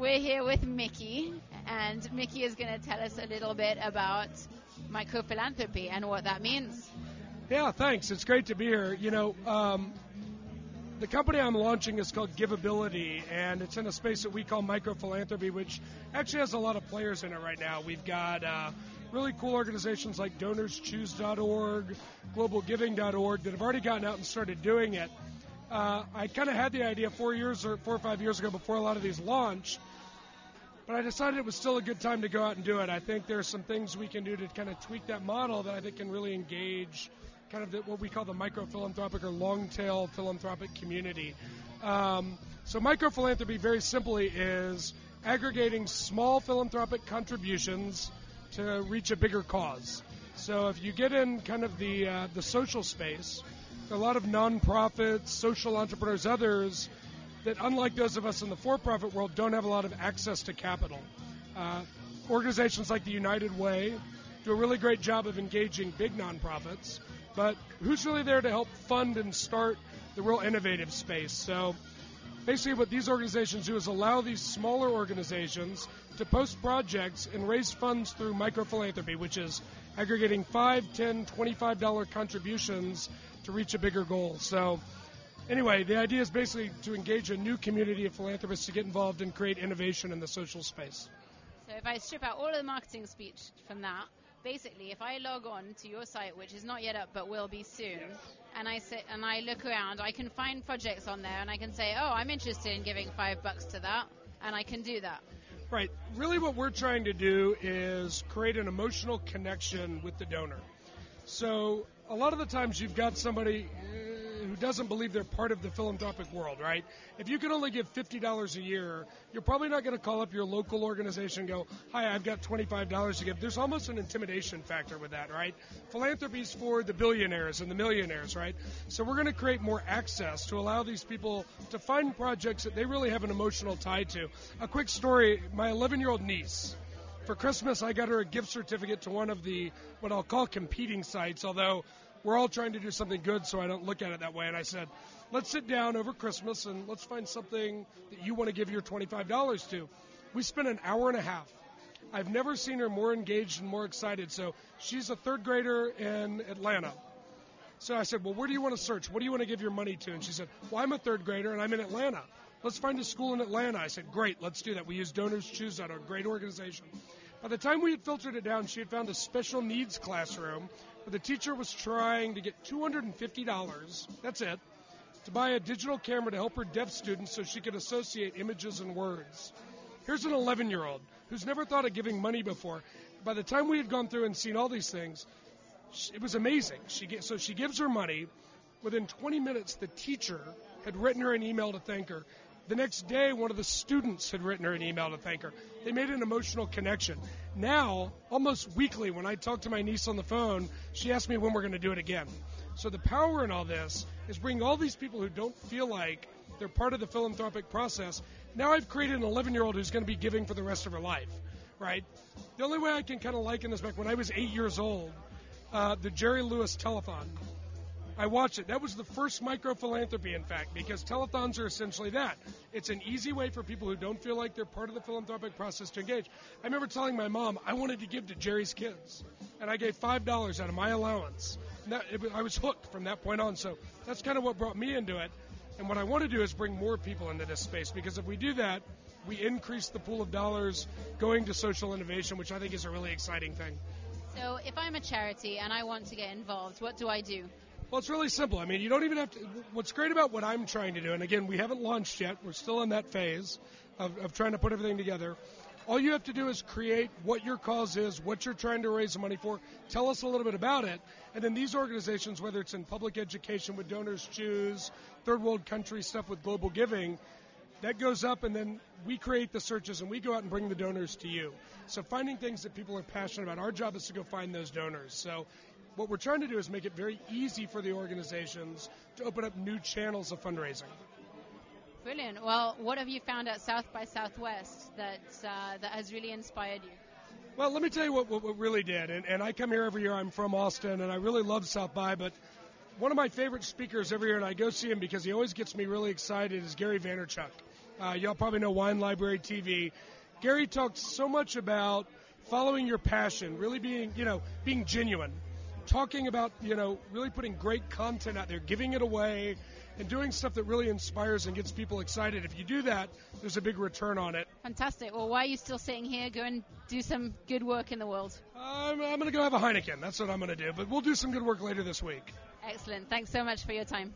we're here with Mickey, and Mickey is going to tell us a little bit about microphilanthropy and what that means. Yeah, thanks. It's great to be here. The company I'm launching is called Giveability, and it's in a space that we call microphilanthropy, which actually has a lot of players in it right now. We've got really cool organizations like DonorsChoose.org, GlobalGiving.org that have already gotten out and started doing it. I kind of had the idea 4 or 5 years ago before a lot of these launched, but I decided it was still a good time to go out and do it. I think there's some things we can do to kind of tweak that model that I think can really engage kind of what we call the micro-philanthropic or long-tail philanthropic community. So micro-philanthropy, very simply, is aggregating small philanthropic contributions to reach a bigger cause. So if you get in kind of the social space, there are a lot of nonprofits, social entrepreneurs, others that, unlike those of us in the for-profit world, don't have a lot of access to capital. Organizations like the United Way do a really great job of engaging big nonprofits, but who's really there to help fund and start the real innovative space? So basically what these organizations do is allow these smaller organizations to post projects and raise funds through microphilanthropy, which is aggregating $5, $10, $25 contributions to reach a bigger goal. So anyway, the idea is basically to engage a new community of philanthropists to get involved and create innovation in the social space. So if I strip out all of the marketing speech from that, basically, if I log on to your site, which is not yet up but will be soon, yes, and I sit and I look around, I can find projects on there and I can say, oh, I'm interested in giving $5 to that, and I can do that. Right. Really what we're trying to do is create an emotional connection with the donor. So a lot of the times you've got somebody who doesn't believe they're part of the philanthropic world, right? If you can only give $50 a year, you're probably not going to call up your local organization and go, hi, I've got $25 to give. There's almost an intimidation factor with that, right? Philanthropy's for the billionaires and the millionaires, right? So we're going to create more access to allow these people to find projects that they really have an emotional tie to. A quick story, my 11-year-old niece, for Christmas I got her a gift certificate to one of the, what I'll call competing sites, although we're all trying to do something good, so I don't look at it that way. And I said, let's sit down over Christmas and let's find something that you want to give your $25 to. We spent an hour and a half. I've never seen her more engaged and more excited. So she's a third grader in Atlanta. So I said, well, where do you want to search? What do you want to give your money to? And she said, well, I'm a third grader and I'm in Atlanta. Let's find a school in Atlanta. I said, great, let's do that. We use DonorsChoose.org, a great organization. By the time we had filtered it down, she had found a special needs classroom where the teacher was trying to get $250, that's it, to buy a digital camera to help her deaf students so she could associate images and words. Here's an 11-year-old who's never thought of giving money before. By the time we had gone through and seen all these things, it was amazing. So she gives her money. Within 20 minutes, the teacher had written her an email to thank her. The next day, one of the students had written her an email to thank her. They made an emotional connection. Now, almost weekly, when I talk to my niece on the phone, she asks me when we're going to do it again. So the power in all this is bringing all these people who don't feel like they're part of the philanthropic process. Now I've created an 11-year-old who's going to be giving for the rest of her life, right? The only way I can kind of liken this back, when I was 8 years old, the Jerry Lewis Telethon. I watched it. That was the first micro-philanthropy, in fact, because telethons are essentially that. It's an easy way for people who don't feel like they're part of the philanthropic process to engage. I remember telling my mom I wanted to give to Jerry's kids, and I gave $5 out of my allowance. And I was hooked from that point on, so that's kind of what brought me into it. And what I want to do is bring more people into this space, because if we do that, we increase the pool of dollars going to social innovation, which I think is a really exciting thing. So if I'm a charity and I want to get involved, what do I do? Well, it's really simple. I mean, you don't even have to. What's great about what I'm trying to do, and again, we haven't launched yet. We're still in that phase of trying to put everything together. All you have to do is create what your cause is, what you're trying to raise the money for. Tell us a little bit about it. And then these organizations, whether it's in public education with DonorsChoose, third world country stuff with Global Giving, that goes up, and then we create the searches, and we go out and bring the donors to you. So finding things that people are passionate about, our job is to go find those donors. So what we're trying to do is make it very easy for the organizations to open up new channels of fundraising. Brilliant. Well, what have you found at South by Southwest that has really inspired you? Well, let me tell you what really did. And I come here every year. I'm from Austin, and I really love South by. But one of my favorite speakers every year, and I go see him because he always gets me really excited, is Gary Vaynerchuk. Y'all probably know Wine Library TV. Gary talks so much about following your passion, really being genuine, talking about, really putting great content out there, giving it away, and doing stuff that really inspires and gets people excited. If you do that, there's a big return on it. Fantastic. Well, why are you still sitting here? Go and do some good work in the world. I'm going to go have a Heineken. That's what I'm going to do. But we'll do some good work later this week. Excellent. Thanks so much for your time.